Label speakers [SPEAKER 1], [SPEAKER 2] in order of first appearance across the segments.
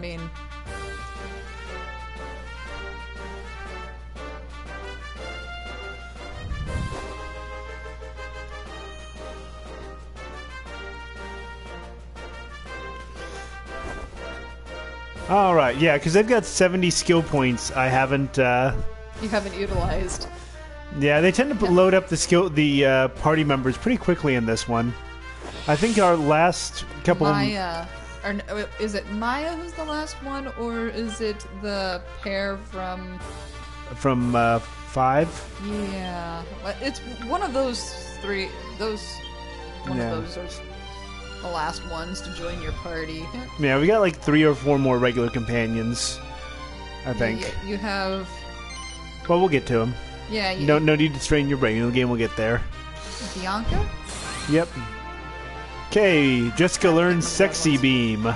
[SPEAKER 1] mean...
[SPEAKER 2] All right, yeah, because they've got 70 skill points. I haven't.
[SPEAKER 1] You haven't utilized.
[SPEAKER 2] Yeah, they tend to load up the party members pretty quickly in this one. I think our last couple.
[SPEAKER 1] Maya, or is it Maya who's the last one, or is it the pair from
[SPEAKER 2] 5?
[SPEAKER 1] Yeah, it's one of those three. One of those are the last ones to join your party.
[SPEAKER 2] Yeah, we got like 3 or 4 more regular companions, I think.
[SPEAKER 1] You have...
[SPEAKER 2] Well, we'll get to them.
[SPEAKER 1] Yeah.
[SPEAKER 2] No need to strain your brain. The game will get there.
[SPEAKER 1] Bianca?
[SPEAKER 2] Yep. Okay, Jessica learns Sexy Beam.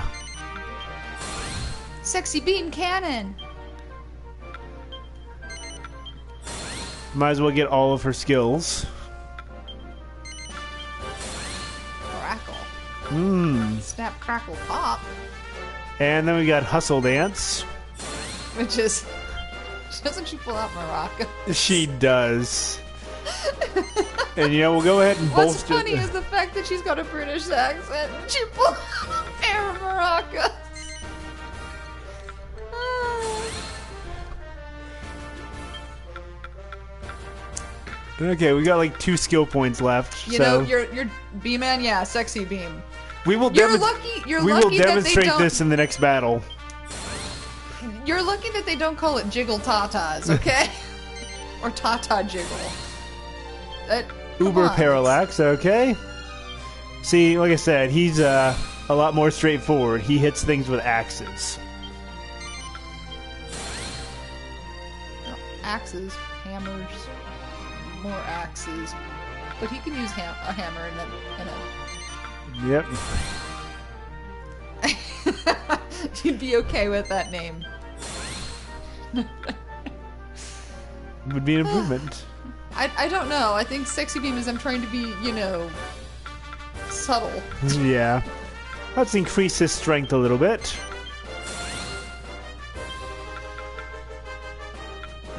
[SPEAKER 1] Sexy Beam Cannon!
[SPEAKER 2] Might as well get all of her skills.
[SPEAKER 1] Snap, crackle, pop.
[SPEAKER 2] And then we got Hustle Dance.
[SPEAKER 1] Which is... Doesn't she pull out Maraca?
[SPEAKER 2] She does. And you know, we'll go ahead and bolster...
[SPEAKER 1] What's funny is the fact that she's got a British accent and she pulls out air Maraca.
[SPEAKER 2] Okay, we got like 2 skill points left.
[SPEAKER 1] You know, your B-Man, yeah, Sexy Beam.
[SPEAKER 2] We will demonstrate this in the next battle.
[SPEAKER 1] You're lucky that they don't call it Jiggle Tatas, okay? Or Tata Jiggle.
[SPEAKER 2] Uber Parallax, okay. See, like I said, he's a lot more straightforward. He hits things with axes.
[SPEAKER 1] Axes, hammers, more axes. But he can use a hammer and a...
[SPEAKER 2] Yep.
[SPEAKER 1] You'd be okay with that name.
[SPEAKER 2] Would be an improvement.
[SPEAKER 1] I don't know. I think Sexy Beam is I'm trying to be, you know, subtle.
[SPEAKER 2] Yeah. Let's increase his strength a little bit.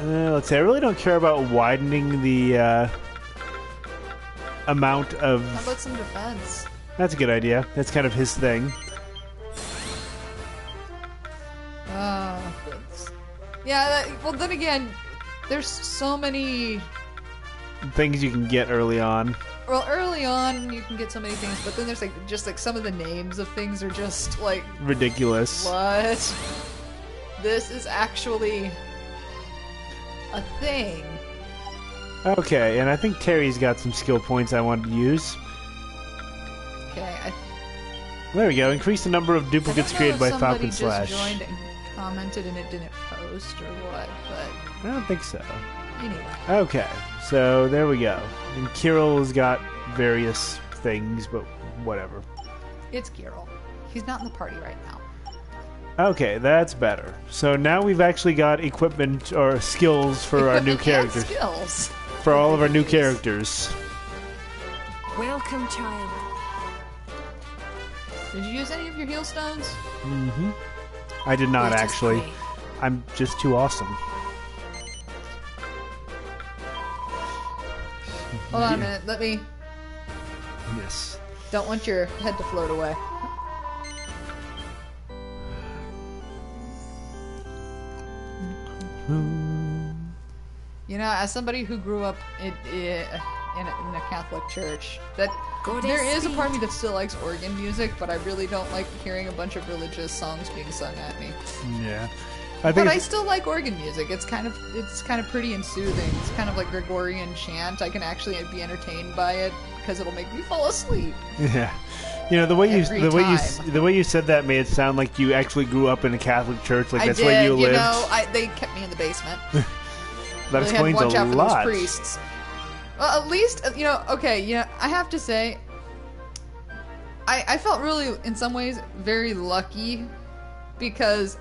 [SPEAKER 2] Let's see. I really don't care about widening the amount of...
[SPEAKER 1] How about some defense?
[SPEAKER 2] That's a good idea. That's kind of his thing.
[SPEAKER 1] Yeah, well then again, there's so many...
[SPEAKER 2] things you can get early on.
[SPEAKER 1] Well, early on you can get so many things, but then there's like just like some of the names of things are just like...
[SPEAKER 2] ridiculous.
[SPEAKER 1] What? This is actually a thing.
[SPEAKER 2] Okay, and I think Terry's got some skill points I wanted to use.
[SPEAKER 1] Okay,
[SPEAKER 2] there we go. Increase the number of duplicates created by Falcon Slash.
[SPEAKER 1] Somebody just joined and commented and it didn't post or what, but...
[SPEAKER 2] I don't think so.
[SPEAKER 1] Anyway.
[SPEAKER 2] Okay, so there we go. And Kirill's got various things, but whatever.
[SPEAKER 1] It's Kirill. He's not in the party right now.
[SPEAKER 2] Okay, that's better. So now we've actually got equipment or skills for our new characters.
[SPEAKER 1] Skills.
[SPEAKER 2] For all of our new characters.
[SPEAKER 3] Welcome, child.
[SPEAKER 1] Did you use any of your heal stones?
[SPEAKER 2] Mm-hmm. I did not actually. I'm just too awesome.
[SPEAKER 1] Hold on a minute. Let me...
[SPEAKER 2] Yes.
[SPEAKER 1] Don't want your head to float away. You know, as somebody who grew up in a Catholic church, that there is a part of me that still likes organ music, but I really don't like hearing a bunch of religious songs being sung at me.
[SPEAKER 2] Yeah.
[SPEAKER 1] But I still like organ music. It's kind of pretty and soothing. It's kind of like Gregorian chant. I can actually be entertained by it because it'll make me fall asleep.
[SPEAKER 2] Yeah. You know, the way you said that made it sound like you actually grew up in a Catholic church, like that's where you lived.
[SPEAKER 1] You know, they kept me in the basement.
[SPEAKER 2] That explains a lot.
[SPEAKER 1] Had to watch out for those priests. Well, at least, you know, okay, yeah, I have to say, I felt really, in some ways, very lucky because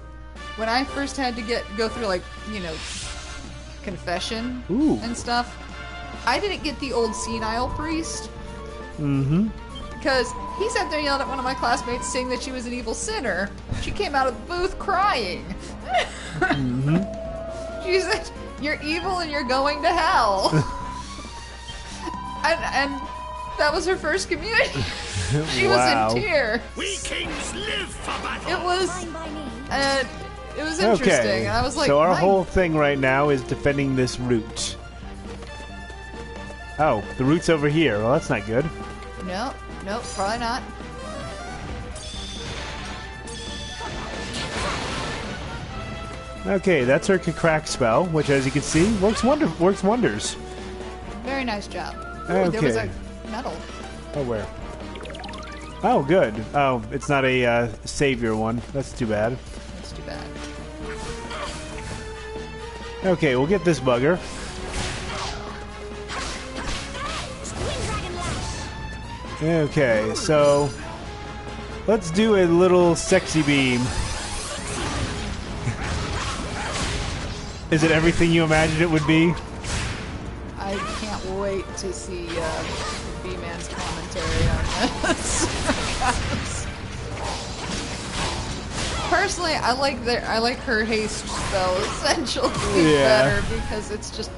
[SPEAKER 1] when I first had to go through, like, you know, confession and stuff, I didn't get the old senile priest.
[SPEAKER 2] Mm-hmm.
[SPEAKER 1] Because he sat there and yelled at one of my classmates saying that she was an evil sinner. She came out of the booth crying. She said, "You're evil and you're going to hell." and that was her first community. She was in tears.
[SPEAKER 4] We kings live for battle.
[SPEAKER 1] It was, it was interesting.
[SPEAKER 2] Okay,
[SPEAKER 1] And I was like,
[SPEAKER 2] so our whole thing right now is defending this route. Oh, the route's over here. Well, that's not good.
[SPEAKER 1] Nope, probably not.
[SPEAKER 2] Okay, that's her crack spell, which, as you can see, works wonders.
[SPEAKER 1] Very nice job. Ooh,
[SPEAKER 2] Okay.
[SPEAKER 1] there was a medal.
[SPEAKER 2] Oh, where? Oh, good. Oh, it's not a savior one. That's too bad.
[SPEAKER 1] That's too bad.
[SPEAKER 2] Okay, we'll get this bugger. Okay, so let's do a little sexy beam. Is it everything you imagined it would be?
[SPEAKER 1] I can't wait to see B-Man's commentary on this. Personally, I like her haste spell essentially better because it's just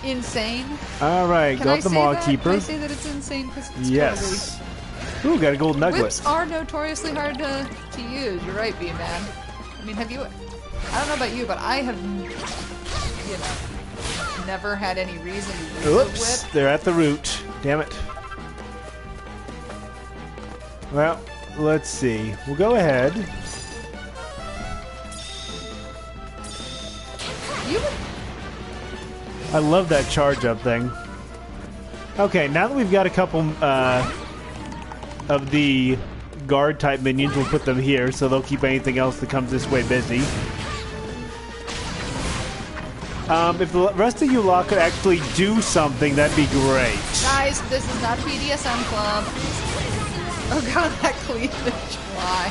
[SPEAKER 1] insane.
[SPEAKER 2] All right, got the Maw Keeper.
[SPEAKER 1] Can I say that it's insane because it's
[SPEAKER 2] Yes. Ooh, got a gold nugget.
[SPEAKER 1] Whips are notoriously hard to use. You're right, B-Man. I mean, have you? I don't know about you, but I have, never had any reason to use a
[SPEAKER 2] Oops,
[SPEAKER 1] whip.
[SPEAKER 2] they're at the root. Damn it. Well, let's see. We'll go ahead. I love that charge up thing. Okay, now that we've got a couple of the guard type minions, we'll put them here so they'll keep anything else that comes this way busy. If the rest of you lot could actually do something, that'd be great.
[SPEAKER 1] Guys, this is not a BDSM club. Oh god, that cleavage. Why?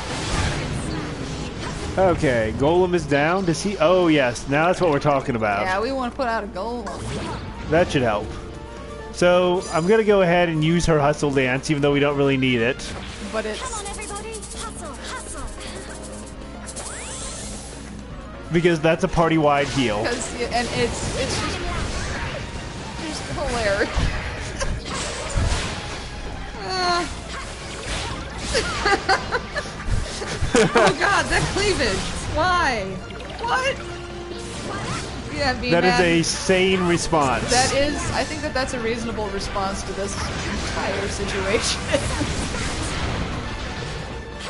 [SPEAKER 2] Okay, Golem is down. Does he? Oh, yes. Now that's what we're talking about.
[SPEAKER 1] Yeah, we want to put out a goal.
[SPEAKER 2] That should help. So, I'm going to go ahead and use her hustle dance, even though we don't really need it.
[SPEAKER 1] But it's...
[SPEAKER 3] Come on, everybody. Hustle, hustle.
[SPEAKER 2] Because that's a party-wide heal.
[SPEAKER 1] And it's just hilarious. Oh god, that cleavage! Why? What? Yeah,
[SPEAKER 2] That is a sane response.
[SPEAKER 1] That is, I think that's a reasonable response to this entire situation.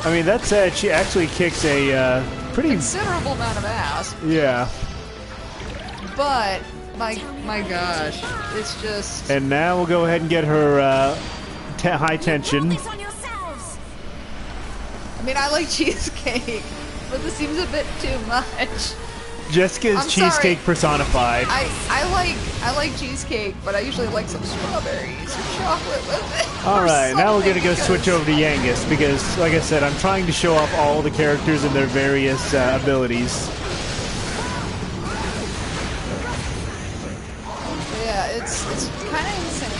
[SPEAKER 2] I mean, that said, she actually kicks a pretty...
[SPEAKER 1] Considerable amount of ass.
[SPEAKER 2] Yeah.
[SPEAKER 1] But, my gosh, it's just...
[SPEAKER 2] And now we'll go ahead and get her high tension.
[SPEAKER 3] Focus on yourselves.
[SPEAKER 1] I mean, I like cheesecake, but this seems a bit too much.
[SPEAKER 2] Jessica is cheesecake personified.
[SPEAKER 1] I like cheesecake, but I usually like some strawberries or chocolate with it.
[SPEAKER 2] Alright, now we're gonna go
[SPEAKER 1] because-
[SPEAKER 2] switch over to Yangus because, like I said, I'm trying to show off all the characters and their various abilities.
[SPEAKER 1] Yeah, it's kind of insane.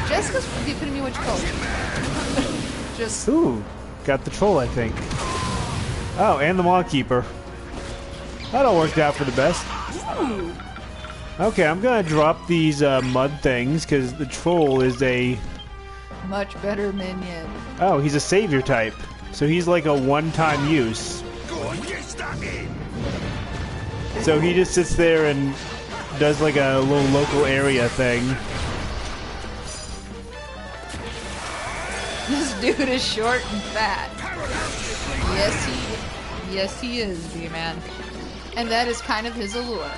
[SPEAKER 1] Jessica's the epitome of what you call it. Just
[SPEAKER 2] Ooh, got the troll, I think. Oh, and the Maw Keeper. That all worked out for the best. Okay, I'm gonna drop these mud things because the troll is a...
[SPEAKER 1] much better minion.
[SPEAKER 2] Oh, he's a savior type. So he's like a one-time use.
[SPEAKER 4] Go on, get stuck in.
[SPEAKER 2] So he just sits there and does like a little local area thing.
[SPEAKER 1] This dude is short and fat. Yes, he is, B-Man. And that is kind of his allure.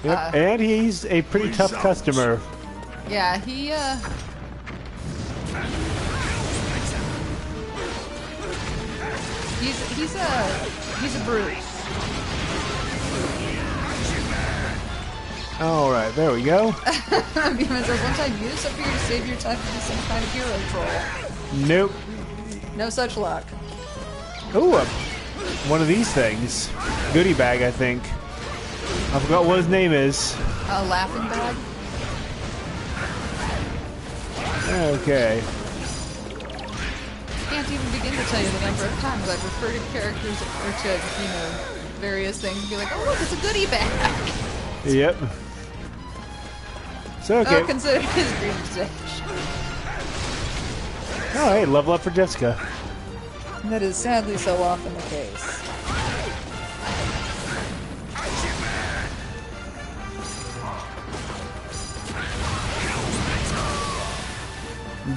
[SPEAKER 2] Yep, and he's a pretty tough customer.
[SPEAKER 1] Yeah, he's a brute.
[SPEAKER 2] Alright, there we go.
[SPEAKER 1] B-Man says, one-time use up here to save your time to do some kind of hero troll.
[SPEAKER 2] Nope.
[SPEAKER 1] No such luck.
[SPEAKER 2] Ooh, one of these things. Goodie bag, I think. I forgot what his name is.
[SPEAKER 1] A laughing bag?
[SPEAKER 2] Okay.
[SPEAKER 1] I can't even begin to tell you the number of times I've referred to characters or to, you know, various things and be like, oh look, it's a goodie bag.
[SPEAKER 2] Yep. So okay.
[SPEAKER 1] Oh, consider his green stage.
[SPEAKER 2] Oh, hey, level up for Jessica.
[SPEAKER 1] That is sadly so often the case.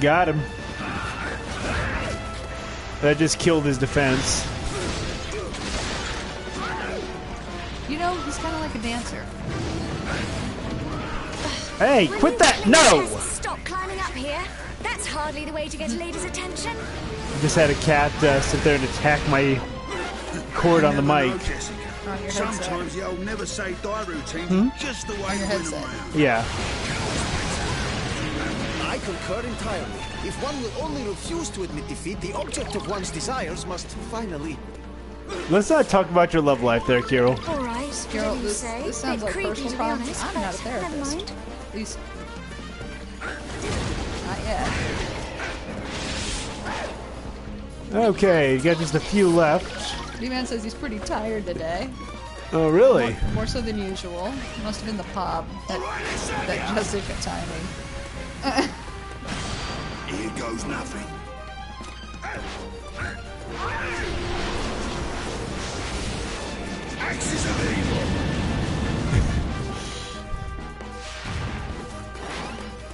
[SPEAKER 2] Got him. That just killed his defense.
[SPEAKER 1] You know, he's kind of like a dancer.
[SPEAKER 2] Hey, quit that! No!
[SPEAKER 3] Stop climbing up here. That's hardly the way to get a lady's attention.
[SPEAKER 2] Just had a cat sit there and attack my cord on the mic.
[SPEAKER 4] Jessica.
[SPEAKER 1] On your headset.
[SPEAKER 4] Sometimes the old never say die routine just the way
[SPEAKER 1] your
[SPEAKER 4] it went
[SPEAKER 1] headset.
[SPEAKER 4] around.
[SPEAKER 2] Yeah.
[SPEAKER 5] I concur entirely. If one will only refuse to admit defeat, the object of one's desires must finally...
[SPEAKER 2] Let's not talk about your love life there, Kirill.
[SPEAKER 3] All right,
[SPEAKER 1] Carol,
[SPEAKER 3] whatever you
[SPEAKER 1] this,
[SPEAKER 3] say.
[SPEAKER 1] this sounds
[SPEAKER 3] Bit
[SPEAKER 1] like
[SPEAKER 3] creepy,
[SPEAKER 1] personal
[SPEAKER 3] to be
[SPEAKER 1] problems.
[SPEAKER 3] honest,
[SPEAKER 1] I'm not a
[SPEAKER 3] but never
[SPEAKER 1] therapist.
[SPEAKER 3] mind.
[SPEAKER 1] At least, not yet.
[SPEAKER 2] Okay, you got just a few left.
[SPEAKER 1] D-Man says he's pretty tired today.
[SPEAKER 2] Oh, really?
[SPEAKER 1] More so than usual. Must have been the pub. That Jessica timing.
[SPEAKER 4] Here goes nothing. Axis of evil.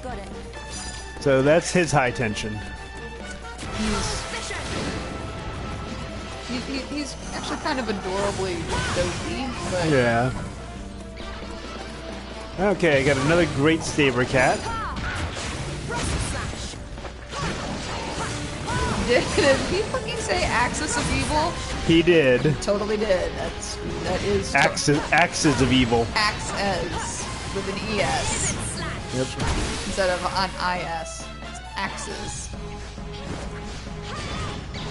[SPEAKER 3] Got it.
[SPEAKER 2] So that's his high tension.
[SPEAKER 1] He's actually kind of adorably dopey, but
[SPEAKER 2] Yeah. Okay, I got another great saber cat.
[SPEAKER 1] did he fucking say Axis of Evil?
[SPEAKER 2] He did.
[SPEAKER 1] Totally did. That is
[SPEAKER 2] Axes of evil.
[SPEAKER 1] Axes with an ES
[SPEAKER 2] Yep.
[SPEAKER 1] instead of an IS. It's Axes.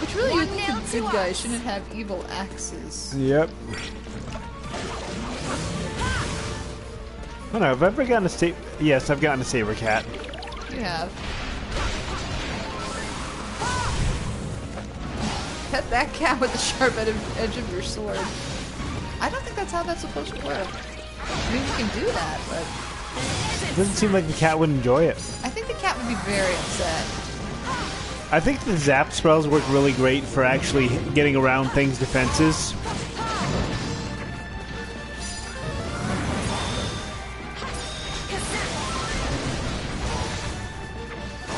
[SPEAKER 1] Which really you would think the good guys shouldn't have evil axes.
[SPEAKER 2] Yep. I don't know, have I ever gotten a saber? Yes, I've gotten a saber cat.
[SPEAKER 1] You have. Pet that cat with the sharp edge of your sword. I don't think that's how that's supposed to work. I mean, you can do that, but
[SPEAKER 2] It doesn't seem like the cat would enjoy it.
[SPEAKER 1] I think the cat would be very upset.
[SPEAKER 2] I think the zap spells work really great for actually getting around things' defenses.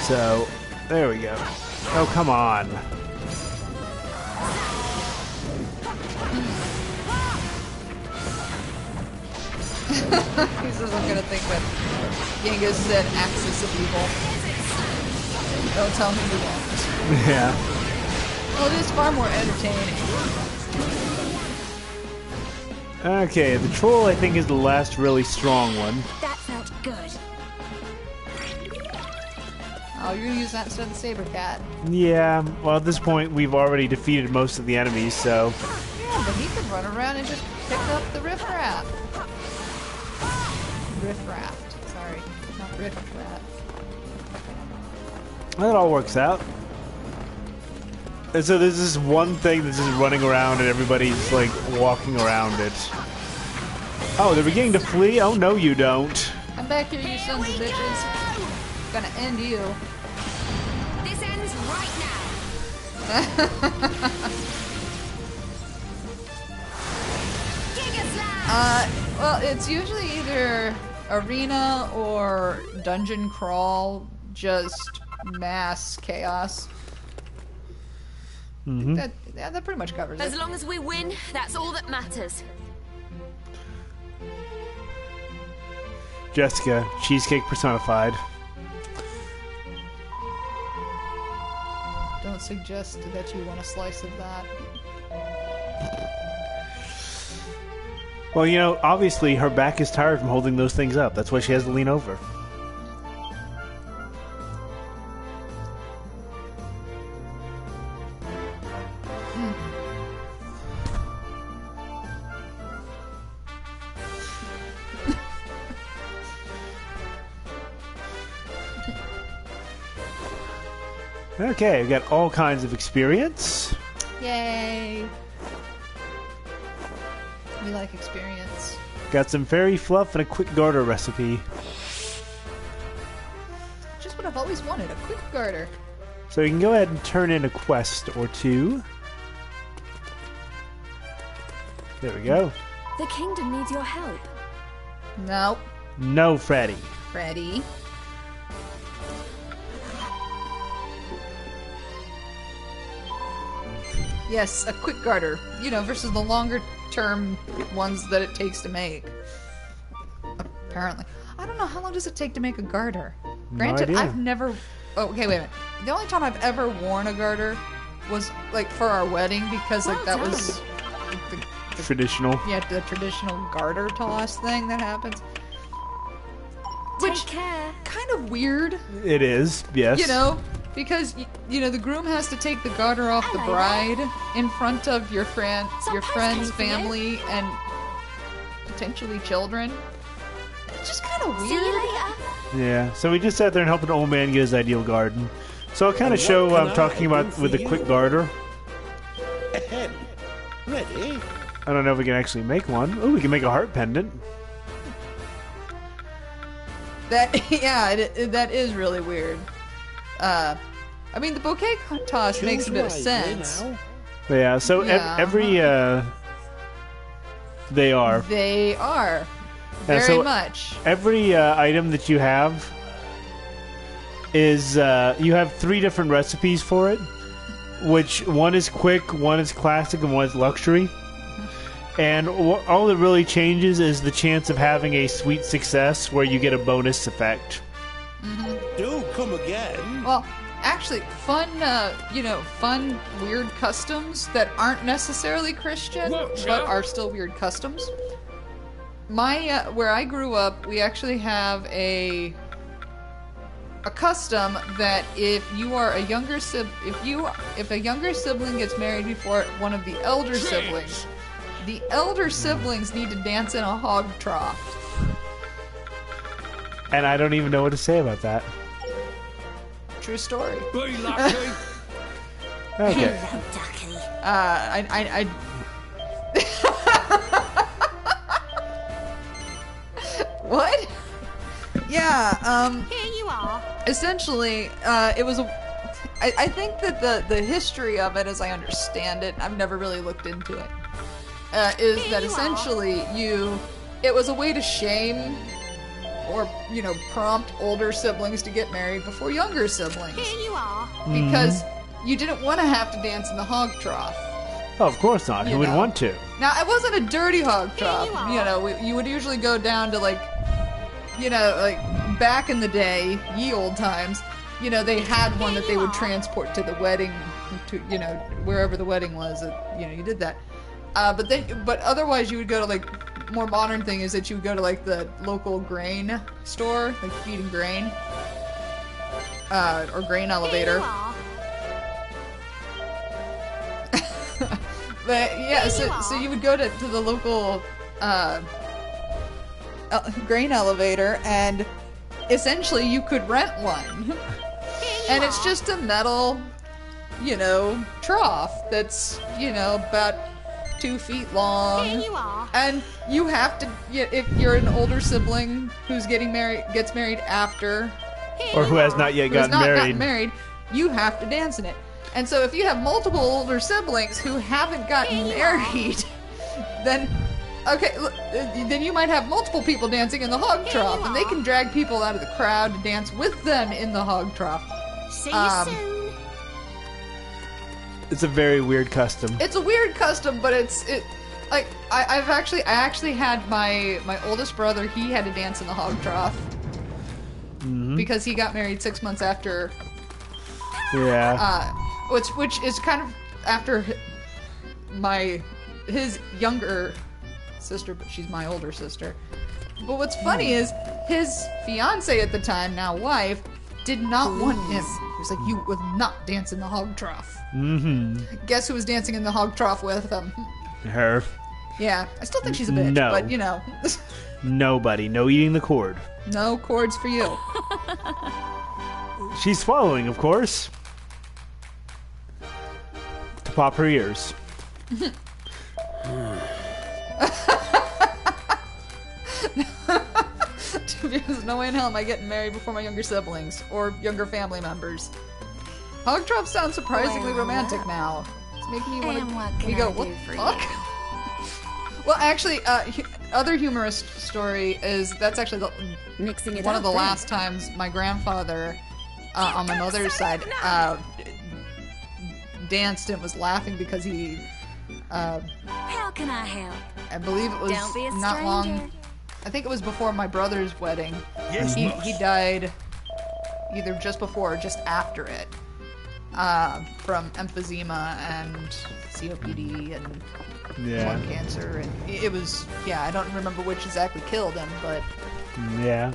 [SPEAKER 2] So, there we go. Oh, come on.
[SPEAKER 1] He says I'm gonna think that Yangus said Axis of Evil. Don't tell him you won't.
[SPEAKER 2] Yeah.
[SPEAKER 1] Well, it is far more entertaining.
[SPEAKER 2] Okay, the troll I think is the last really strong one.
[SPEAKER 3] That felt good.
[SPEAKER 1] Oh, you're gonna use that instead of the saber cat.
[SPEAKER 2] Yeah, well at this point we've already defeated most of the enemies, so...
[SPEAKER 1] Yeah, but he could run around and just pick up the riffraff. Riffraff. Sorry, not riffraff.
[SPEAKER 2] That all works out. And so there's this one thing that's just running around and everybody's like walking around it. Oh, they're beginning to flee? Oh no you don't.
[SPEAKER 1] Come back here, you sons of bitches. Gonna end you.
[SPEAKER 3] This ends right now. Giga Slam!
[SPEAKER 1] Well, it's usually either arena or dungeon crawl, just mass chaos. That pretty much covers
[SPEAKER 6] As
[SPEAKER 1] it.
[SPEAKER 6] long as we win, that's all that matters.
[SPEAKER 2] Jessica, cheesecake personified.
[SPEAKER 1] Don't suggest that you want a slice of that.
[SPEAKER 2] Well, you know, obviously her back is tired from holding those things up. That's why she has to lean over. Okay, we got all kinds of experience.
[SPEAKER 1] Yay! We like experience.
[SPEAKER 2] Got some fairy fluff and a quick garter recipe.
[SPEAKER 1] Just what I've always wanted, a quick garter.
[SPEAKER 2] So you can go ahead and turn in a quest or two. There we go.
[SPEAKER 3] The kingdom needs your help.
[SPEAKER 1] Nope.
[SPEAKER 2] No, Freddy.
[SPEAKER 1] Ready. Yes, a quick garter. You know, versus the longer term ones that it takes to make. Apparently. I don't know, how long does it take to make a garter? Granted,
[SPEAKER 2] idea.
[SPEAKER 1] I've never... Oh, okay, wait a minute. The only time I've ever worn a garter was, like, for our wedding, because, like, that was...
[SPEAKER 2] Traditional.
[SPEAKER 1] Yeah, the traditional garter toss thing that happens. Which,
[SPEAKER 3] Take care.
[SPEAKER 1] kind of weird,
[SPEAKER 2] It is, yes.
[SPEAKER 1] you know, because you know the groom has to take the garter off the
[SPEAKER 3] Hello
[SPEAKER 1] bride in front of your
[SPEAKER 3] Some
[SPEAKER 1] friend's
[SPEAKER 3] postcode for you.
[SPEAKER 1] family and potentially children. It's just kind of
[SPEAKER 3] See you
[SPEAKER 1] weird.
[SPEAKER 3] later.
[SPEAKER 2] Yeah, so we just sat there and helped an old man get his ideal garden. So I'll kind of
[SPEAKER 5] And
[SPEAKER 2] show
[SPEAKER 5] what
[SPEAKER 2] what I'm
[SPEAKER 5] can
[SPEAKER 2] talking
[SPEAKER 5] I
[SPEAKER 2] about
[SPEAKER 5] do
[SPEAKER 2] with
[SPEAKER 5] for
[SPEAKER 2] the quick
[SPEAKER 5] you?
[SPEAKER 2] garter.
[SPEAKER 5] Ahem. Ready?
[SPEAKER 2] I don't know if we can actually make one. Oh, we can make a heart pendant.
[SPEAKER 1] That that is really weird. I mean the bouquet toss makes a bit of
[SPEAKER 5] Choose
[SPEAKER 1] sense.
[SPEAKER 5] wisely now.
[SPEAKER 2] But yeah, so
[SPEAKER 1] Yeah.
[SPEAKER 2] every they are.
[SPEAKER 1] They are
[SPEAKER 2] Yeah,
[SPEAKER 1] very
[SPEAKER 2] so
[SPEAKER 1] much.
[SPEAKER 2] Every item that you have is you have 3 different recipes for it, which one is quick, one is classic, and one is luxury. And all that really changes is the chance of having a sweet success where you get a bonus effect.
[SPEAKER 5] Do come again.
[SPEAKER 1] Well, actually, fun, fun, weird customs that aren't necessarily Christian, but are still weird customs. My, where I grew up, we actually have a custom that if you are a younger if a younger sibling gets married before one of the elder siblings, the elder siblings need to dance in a hog trough.
[SPEAKER 2] And I don't even know what to say about that.
[SPEAKER 1] True story.
[SPEAKER 4] Be lucky.
[SPEAKER 2] Okay.
[SPEAKER 3] Hello, ducky.
[SPEAKER 1] I What? Yeah,
[SPEAKER 3] Here you are.
[SPEAKER 1] essentially, it was I think that the history of it, as I understand it, I've never really looked into it, is
[SPEAKER 3] Here
[SPEAKER 1] that
[SPEAKER 3] you
[SPEAKER 1] essentially it was a way to shame or, prompt older siblings to get married before younger siblings.
[SPEAKER 3] Here you are.
[SPEAKER 1] Because you didn't want to have to dance in the hog trough.
[SPEAKER 2] Oh, of course not. Who
[SPEAKER 1] You
[SPEAKER 2] would
[SPEAKER 1] know.
[SPEAKER 2] want to?
[SPEAKER 1] Now, it wasn't a dirty hog trough.
[SPEAKER 3] you are.
[SPEAKER 1] You would usually go down to, like back in the day, ye old times, they had one that they would transport to the wedding, to, wherever the wedding was, you did that. But otherwise you would go to, like, more modern thing is that you would go to, like, the local grain store, like feeding grain, or grain
[SPEAKER 3] Here
[SPEAKER 1] elevator.
[SPEAKER 3] you are.
[SPEAKER 1] But yeah,
[SPEAKER 3] Here
[SPEAKER 1] so
[SPEAKER 3] you are.
[SPEAKER 1] you would go to the local grain elevator, and essentially you could rent one.
[SPEAKER 3] Here you
[SPEAKER 1] And
[SPEAKER 3] are.
[SPEAKER 1] it's just a metal, trough that's, about 2 feet long.
[SPEAKER 3] Here you are.
[SPEAKER 1] And you have to, if you're an older sibling who's gets married after,
[SPEAKER 3] Here
[SPEAKER 2] Or
[SPEAKER 3] you
[SPEAKER 2] who has
[SPEAKER 3] are.
[SPEAKER 2] not yet
[SPEAKER 1] who's
[SPEAKER 2] gotten
[SPEAKER 1] not
[SPEAKER 2] married?
[SPEAKER 1] gotten married, you have to dance in it. And so if you have multiple older siblings who haven't gotten
[SPEAKER 3] Here you are.
[SPEAKER 1] married, then then you might have multiple people dancing in the hog
[SPEAKER 3] Here
[SPEAKER 1] trough,
[SPEAKER 3] you
[SPEAKER 1] and they
[SPEAKER 3] are.
[SPEAKER 1] can drag people out of the crowd to dance with them in the hog trough.
[SPEAKER 3] See you soon.
[SPEAKER 2] It's a very weird custom.
[SPEAKER 1] It's a weird custom, but I actually had my oldest brother. He had to dance in the hog trough because he got married 6 months after,
[SPEAKER 2] Yeah.
[SPEAKER 1] which is kind of after his younger sister, but she's my older sister. But what's funny is his fiance at the time, now wife, did not want him. He was like, "You will not dance in the hog trough." Guess who was dancing in the hog trough with him?
[SPEAKER 2] Her.
[SPEAKER 1] Yeah, I still think she's a bitch,
[SPEAKER 2] No.
[SPEAKER 1] but
[SPEAKER 2] Nobody. No eating the cord.
[SPEAKER 1] no cords for you.
[SPEAKER 2] She's swallowing, of course. pop her ears.
[SPEAKER 1] There's no way in hell am I getting married before my younger siblings or younger family members. Hog drop sounds surprisingly romantic now. It's making me want to go, what the fuck? Well, actually, other humorous story is that's actually one of the last times my grandfather, on my mother's side, danced and was laughing because he.
[SPEAKER 3] How can I help?
[SPEAKER 1] I believe it was
[SPEAKER 3] Don't be a
[SPEAKER 1] not long.
[SPEAKER 3] stranger.
[SPEAKER 1] I think it was before my brother's wedding.
[SPEAKER 4] Yes,
[SPEAKER 1] he
[SPEAKER 4] boss.
[SPEAKER 1] died either just before or just after it from emphysema and COPD and lung cancer, and it was I don't remember which exactly killed him, but
[SPEAKER 2] Yeah.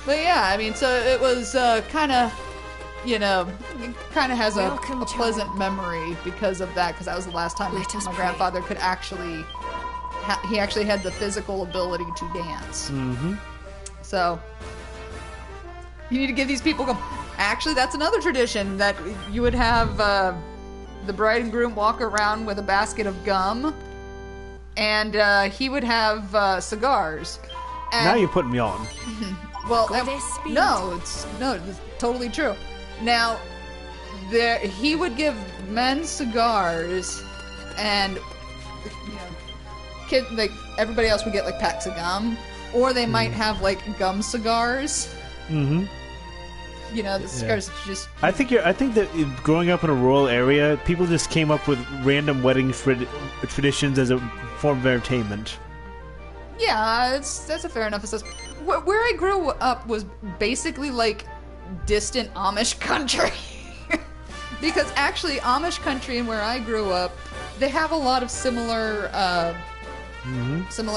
[SPEAKER 1] I mean, so it was kind of has a pleasant memory because of that, because that was the last time my grandfather could actually he actually had the physical ability to dance.
[SPEAKER 2] Mm-hmm.
[SPEAKER 1] So you need to give these people actually, that's another tradition, that you would have the bride and groom walk around with a basket of gum, and he would have cigars. And,
[SPEAKER 2] Now you're putting me on.
[SPEAKER 1] well,
[SPEAKER 3] Goddess speed.
[SPEAKER 1] no, it's totally true. Now, he would give men cigars, and everybody else would get like packs of gum, or they might have like gum cigars.
[SPEAKER 2] Mm-hmm.
[SPEAKER 1] The cigars just.
[SPEAKER 2] I think that growing up in a rural area, people just came up with random wedding traditions as a form of entertainment.
[SPEAKER 1] Yeah, that's a fair enough assessment. Where I grew up was basically like distant Amish country. Because actually, Amish country and where I grew up, they have a lot of similar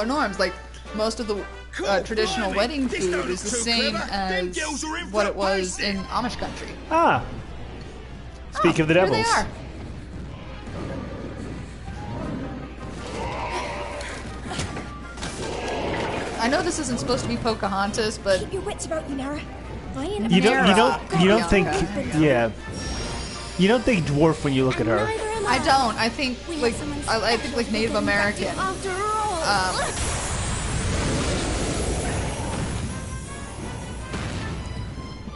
[SPEAKER 1] norms. Like most of the traditional wedding food is the same as what it was in Amish country.
[SPEAKER 2] Ah. Speak of the
[SPEAKER 1] Here
[SPEAKER 2] devils.
[SPEAKER 1] they are. I know this isn't supposed to be Pocahontas, but
[SPEAKER 3] Keep your wits about you, Nara. I ain't
[SPEAKER 2] You don't think
[SPEAKER 1] Bianca.
[SPEAKER 2] you don't think dwarf when you look at her.
[SPEAKER 3] Neither am
[SPEAKER 1] I don't. I think
[SPEAKER 3] We
[SPEAKER 1] like
[SPEAKER 3] have someone
[SPEAKER 1] I think like
[SPEAKER 3] special
[SPEAKER 1] Native
[SPEAKER 3] to look back
[SPEAKER 1] American.
[SPEAKER 3] to After all.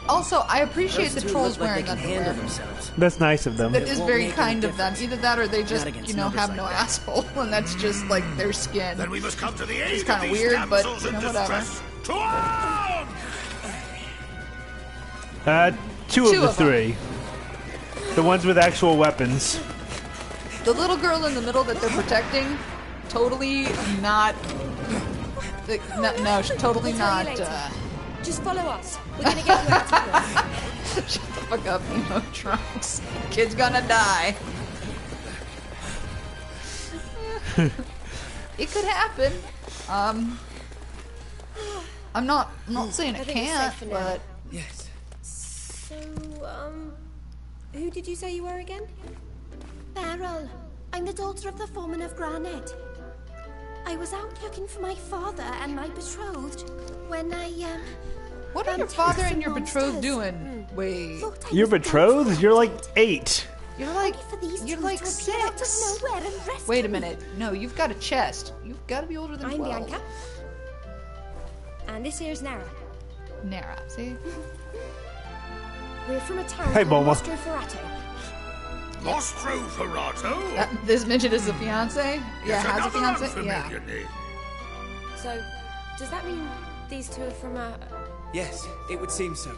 [SPEAKER 1] Also, I appreciate
[SPEAKER 5] Those
[SPEAKER 1] the
[SPEAKER 5] two
[SPEAKER 1] trolls
[SPEAKER 5] look like
[SPEAKER 1] wearing
[SPEAKER 5] they can handle
[SPEAKER 1] underwear.
[SPEAKER 5] themselves.
[SPEAKER 2] That's nice of them.
[SPEAKER 1] That is
[SPEAKER 5] won't
[SPEAKER 1] very
[SPEAKER 5] make
[SPEAKER 1] kind
[SPEAKER 5] any
[SPEAKER 1] of them.
[SPEAKER 5] difference.
[SPEAKER 1] Either that or they just,
[SPEAKER 5] against
[SPEAKER 1] have
[SPEAKER 5] numbers
[SPEAKER 1] no
[SPEAKER 5] like
[SPEAKER 1] asshole, and that's just like their skin.
[SPEAKER 4] Then we must come to the aid
[SPEAKER 1] It's
[SPEAKER 4] of
[SPEAKER 1] kinda
[SPEAKER 4] these
[SPEAKER 1] weird, but,
[SPEAKER 4] damsels
[SPEAKER 1] you
[SPEAKER 4] in
[SPEAKER 1] know, whatever.
[SPEAKER 4] distress. To arms!
[SPEAKER 2] Two
[SPEAKER 1] Two
[SPEAKER 2] of the
[SPEAKER 1] of them.
[SPEAKER 2] three. The ones with actual weapons.
[SPEAKER 1] The little girl in the middle that they're protecting, totally not. No, she's totally
[SPEAKER 3] We'll tell you
[SPEAKER 1] not.
[SPEAKER 3] later. Just follow us. We're gonna get you out of here.
[SPEAKER 1] Shut the fuck up, Emo Trunks. Kid's gonna die. It could happen. I'm not saying
[SPEAKER 3] I
[SPEAKER 1] it
[SPEAKER 3] think it's
[SPEAKER 1] can't,
[SPEAKER 3] safe for now.
[SPEAKER 1] but
[SPEAKER 5] Yes.
[SPEAKER 3] So, who did you say you were again?
[SPEAKER 7] Beryl, I'm the daughter of the foreman of Granite. I was out looking for my father and my betrothed when I,
[SPEAKER 1] what are your
[SPEAKER 7] bumped
[SPEAKER 1] father
[SPEAKER 7] into
[SPEAKER 1] and your
[SPEAKER 7] some
[SPEAKER 1] betrothed
[SPEAKER 7] monsters.
[SPEAKER 1] doing? Wait,
[SPEAKER 7] Thought I
[SPEAKER 2] You're
[SPEAKER 7] was done
[SPEAKER 2] betrothed?
[SPEAKER 7] for.
[SPEAKER 2] You're like 8.
[SPEAKER 1] you're like
[SPEAKER 7] For these
[SPEAKER 1] you're
[SPEAKER 7] two
[SPEAKER 1] like
[SPEAKER 7] to appear out of
[SPEAKER 1] 6.
[SPEAKER 7] nowhere and rescue
[SPEAKER 1] Wait a
[SPEAKER 7] me.
[SPEAKER 1] minute. No, you've got a chest. You've got to be older than
[SPEAKER 3] I'm
[SPEAKER 1] 12.
[SPEAKER 3] Bianca. And this here's Nara.
[SPEAKER 1] Nara, see?
[SPEAKER 3] We're from a town
[SPEAKER 2] Hey,
[SPEAKER 3] called
[SPEAKER 2] Bulma.
[SPEAKER 3] Mostroferrato.
[SPEAKER 4] Mostroferrato?
[SPEAKER 1] This midget is a fiance? Yeah,
[SPEAKER 4] Yet
[SPEAKER 1] has a
[SPEAKER 4] another
[SPEAKER 1] fiance?
[SPEAKER 4] unfamiliar
[SPEAKER 1] Yeah.
[SPEAKER 4] name.
[SPEAKER 3] So, does that mean these two are from a...
[SPEAKER 8] Yes, it would seem so.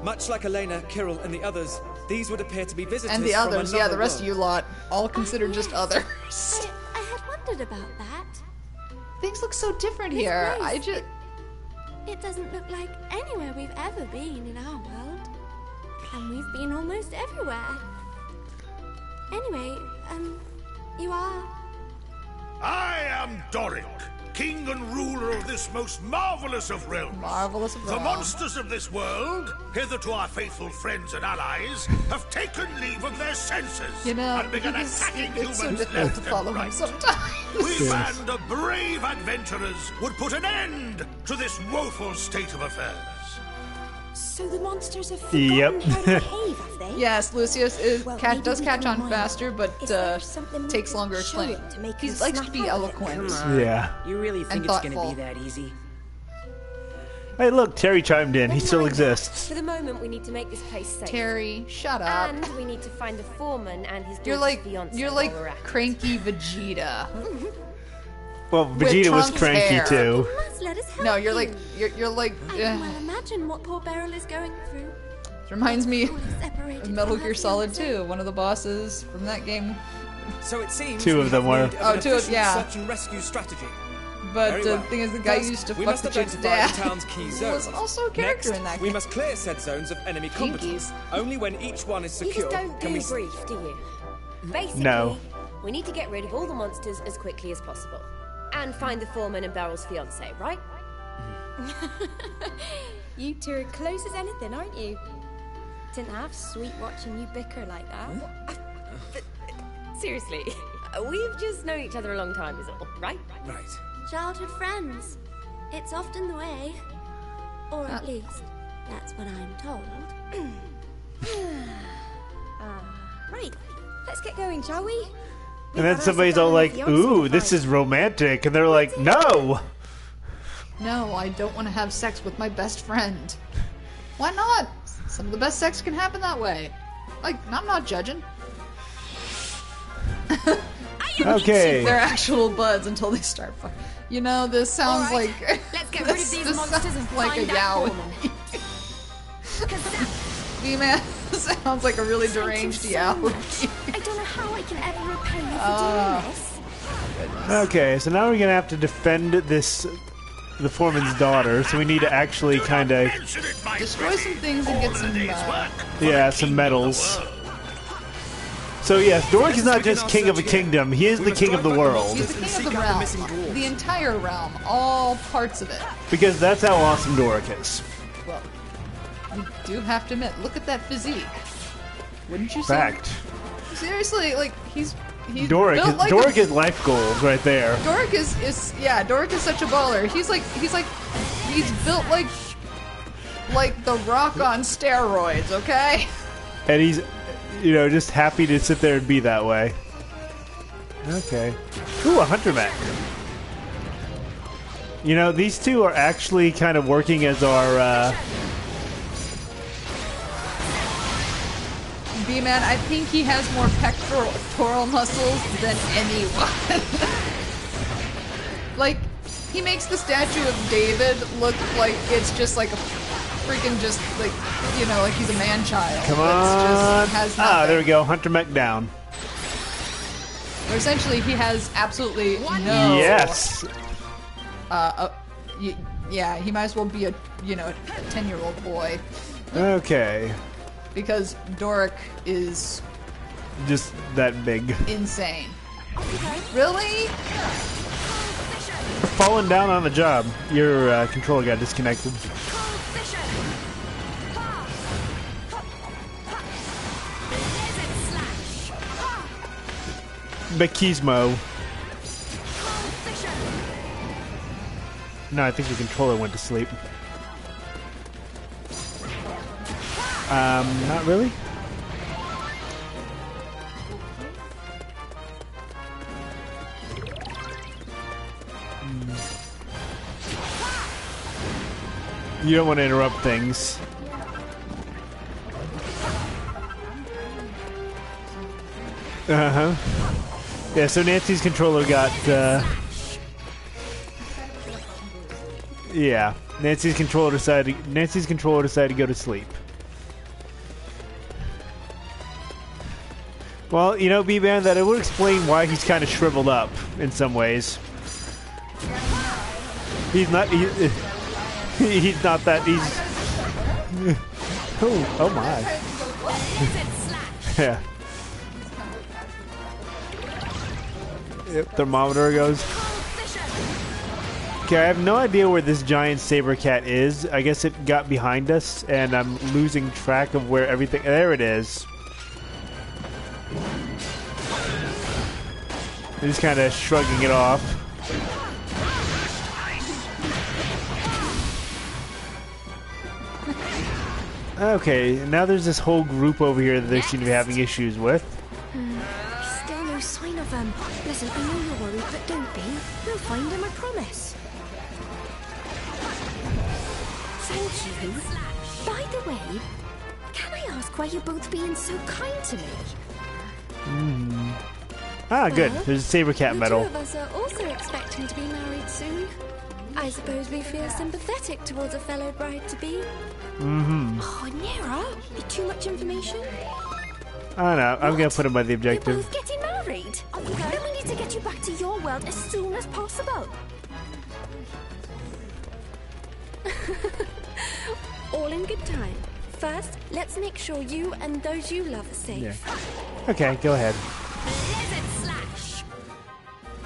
[SPEAKER 8] Much like Elena, Kirill, and the others, these would appear to be visitors
[SPEAKER 1] And the
[SPEAKER 8] from
[SPEAKER 1] others, yeah,
[SPEAKER 8] another
[SPEAKER 1] the rest of
[SPEAKER 8] world.
[SPEAKER 1] you lot, all considered just others.
[SPEAKER 7] I had wondered about that.
[SPEAKER 1] Things look so different
[SPEAKER 7] This
[SPEAKER 1] here.
[SPEAKER 7] place-
[SPEAKER 1] I just...
[SPEAKER 7] It doesn't look like anywhere we've ever been in our world. And we've been almost everywhere. Anyway, you are...
[SPEAKER 4] I am Doric, king and ruler of this most marvelous of realms.
[SPEAKER 1] Marvelous of
[SPEAKER 4] The
[SPEAKER 1] realms.
[SPEAKER 4] monsters of this world, hitherto our faithful friends and allies, have taken leave of their senses
[SPEAKER 1] You know,
[SPEAKER 4] and begun
[SPEAKER 1] it's
[SPEAKER 4] attacking
[SPEAKER 1] so
[SPEAKER 4] humans
[SPEAKER 1] difficult
[SPEAKER 4] left
[SPEAKER 1] to
[SPEAKER 4] and
[SPEAKER 1] follow him
[SPEAKER 4] right.
[SPEAKER 1] sometimes.
[SPEAKER 4] We band of brave adventurers would put an end to this woeful state of affairs.
[SPEAKER 3] So the monsters have forgotten how to behave, have they?
[SPEAKER 1] Yes, Lucius
[SPEAKER 3] Well,
[SPEAKER 1] does
[SPEAKER 3] maybe we
[SPEAKER 1] catch
[SPEAKER 3] can
[SPEAKER 1] on
[SPEAKER 3] remind
[SPEAKER 1] faster, but
[SPEAKER 3] Is there something we
[SPEAKER 1] takes
[SPEAKER 3] can
[SPEAKER 1] longer to
[SPEAKER 3] show
[SPEAKER 1] explain.
[SPEAKER 3] him to make
[SPEAKER 1] He
[SPEAKER 3] him
[SPEAKER 1] likes to
[SPEAKER 3] snap
[SPEAKER 1] be
[SPEAKER 3] out of it?
[SPEAKER 1] eloquent.
[SPEAKER 2] Yeah.
[SPEAKER 9] You really think
[SPEAKER 1] And
[SPEAKER 9] it's gonna
[SPEAKER 1] thoughtful.
[SPEAKER 9] be that easy?
[SPEAKER 2] Hey, look, Terry chimed in. He still
[SPEAKER 3] Never mind that.
[SPEAKER 2] exists.
[SPEAKER 3] For the moment, we need to make this place safe.
[SPEAKER 1] Terry, shut up.
[SPEAKER 3] And we need to find the foreman and his
[SPEAKER 1] You're
[SPEAKER 3] daughter's
[SPEAKER 1] like
[SPEAKER 3] fiance
[SPEAKER 1] you're
[SPEAKER 3] while
[SPEAKER 1] like
[SPEAKER 3] we're at it.
[SPEAKER 1] cranky Vegeta.
[SPEAKER 2] Well, Vegeta was
[SPEAKER 1] Trunks'
[SPEAKER 2] cranky
[SPEAKER 1] hair.
[SPEAKER 2] too.
[SPEAKER 7] You must let us help
[SPEAKER 1] No, you're like
[SPEAKER 7] you.
[SPEAKER 1] you're like.
[SPEAKER 7] I can well imagine what poor Beryl is going through.
[SPEAKER 1] Reminds me
[SPEAKER 7] Separated
[SPEAKER 1] of Metal
[SPEAKER 7] from her
[SPEAKER 1] Gear Solid
[SPEAKER 7] fiancé.
[SPEAKER 1] 2. One of the bosses from that game.
[SPEAKER 8] So it seems
[SPEAKER 2] Two
[SPEAKER 8] we
[SPEAKER 2] of them
[SPEAKER 8] have
[SPEAKER 2] were.
[SPEAKER 8] need of
[SPEAKER 1] Oh,
[SPEAKER 8] an
[SPEAKER 1] two of-
[SPEAKER 8] efficient
[SPEAKER 1] yeah.
[SPEAKER 8] search and rescue strategy.
[SPEAKER 1] But
[SPEAKER 8] Very
[SPEAKER 1] the
[SPEAKER 8] well.
[SPEAKER 1] thing is, the guy
[SPEAKER 8] First,
[SPEAKER 1] used to
[SPEAKER 8] we
[SPEAKER 1] fuck
[SPEAKER 8] must
[SPEAKER 1] the chick's
[SPEAKER 8] identify
[SPEAKER 1] dad.
[SPEAKER 8] the town's key
[SPEAKER 1] Who
[SPEAKER 8] zones.
[SPEAKER 1] was also a character
[SPEAKER 8] Next,
[SPEAKER 1] in that
[SPEAKER 8] we
[SPEAKER 1] game.
[SPEAKER 8] must clear said zones of enemy competence. Only when each one is
[SPEAKER 3] You
[SPEAKER 8] secure
[SPEAKER 3] just don't
[SPEAKER 8] can we...
[SPEAKER 3] do brief, do you? Basically,
[SPEAKER 2] No.
[SPEAKER 3] we need to get rid of all the monsters as quickly as possible. And find the foreman and Beryl's fiance, right?
[SPEAKER 10] You two are close as anything, aren't you? Didn't half sweet watching you bicker like that.
[SPEAKER 3] Seriously, we've just known each other a long time, is all, right?
[SPEAKER 8] Right.
[SPEAKER 7] Childhood friends. It's often the way. Or at least, that's what I'm told.
[SPEAKER 10] Right, let's get going, shall we?
[SPEAKER 2] And then somebody's all like, "Ooh, this is romantic," and they're like, "No."
[SPEAKER 1] No, I don't want to have sex with my best friend. Why not? Some of the best sex can happen that way. Like, I'm not judging.
[SPEAKER 2] Okay.
[SPEAKER 1] They're actual buds until they start fucking. You know, this sounds
[SPEAKER 6] All right,
[SPEAKER 1] like.
[SPEAKER 6] let's get rid of these monsters
[SPEAKER 1] sounds
[SPEAKER 6] and
[SPEAKER 1] like
[SPEAKER 6] find
[SPEAKER 1] a
[SPEAKER 6] that
[SPEAKER 1] Yao.
[SPEAKER 6] foreman.
[SPEAKER 1] V-Man sounds like a really deranged Yao.
[SPEAKER 7] I don't know how I can ever repay you for doing this.
[SPEAKER 2] Okay, so now we're gonna have to defend the foreman's daughter. So we need to actually kind of,
[SPEAKER 4] Mention it, my
[SPEAKER 1] Destroy some things and get some.
[SPEAKER 2] yeah, some medals. So yes, Doric is not just king of a kingdom; he is the king of the world.
[SPEAKER 1] He's the king of the realm. The entire realm. All parts of it.
[SPEAKER 2] Because that's how awesome Doric is.
[SPEAKER 1] Well, you do have to admit, look at that physique. Wouldn't you say?
[SPEAKER 2] Fact.
[SPEAKER 1] Seriously, like, he's
[SPEAKER 2] Doric
[SPEAKER 1] built
[SPEAKER 2] is,
[SPEAKER 1] like
[SPEAKER 2] Doric
[SPEAKER 1] a,
[SPEAKER 2] is life goals right there.
[SPEAKER 1] Doric is Doric is such a baller. He's built like the Rock on steroids, okay?
[SPEAKER 2] And he's, you know, just happy to sit there and be that way. Okay. Ooh, a hunter mech. You know, these two are actually kind of working as our,
[SPEAKER 1] B-Man, I think he has more pectoral muscles than anyone. Like, he makes the statue of David look like it's just like a freaking just like, you know, like he's a man-child.
[SPEAKER 2] come
[SPEAKER 1] That's
[SPEAKER 2] on.
[SPEAKER 1] just, has
[SPEAKER 2] Ah, there we
[SPEAKER 1] nothing.
[SPEAKER 2] go. Hunter mech down.
[SPEAKER 1] Or essentially, he has absolutely no.
[SPEAKER 2] Yes.
[SPEAKER 1] Yeah, he might as well be a 10-year-old boy
[SPEAKER 2] Okay.
[SPEAKER 1] because Doric is
[SPEAKER 2] Just that big.
[SPEAKER 1] insane. Really?
[SPEAKER 2] Falling down on the job. Your controller got disconnected. Machismo. No, I think the controller went to sleep. Not really. You don't want to interrupt things. Uh-huh. Yeah, so Nancy's controller got, yeah. Nancy's controller decided to go to sleep. Well, you know, B-Man, that it would explain why he's kind of shriveled up in some ways. He's not. He's not that. He's. Oh my. Yeah. Yep. Thermometer goes. Okay, I have no idea where this giant saber cat is. I guess it got behind us, and I'm losing track of where everything. There it is. I'm just kind of shrugging it off. Okay, now there's this whole group over here that they seem to be having issues with.
[SPEAKER 10] Still no sign of them. Listen, I know you're worried, but don't be. We'll find him, I promise. Thank you. By the way, can I ask why you're both being so kind to me?
[SPEAKER 2] Ah, good. There's a saber cat medal.
[SPEAKER 10] The two of us are also expecting to be married soon. I suppose we feel sympathetic towards a fellow bride-to-be. Oh, Nera, too much information?
[SPEAKER 2] I don't know. I'm going to put him by the objective.
[SPEAKER 10] You're both getting married? Then we need to get you back to your world as soon as possible. All in good time. First, let's make sure you and those you love are safe.
[SPEAKER 2] Yeah. Okay, go ahead.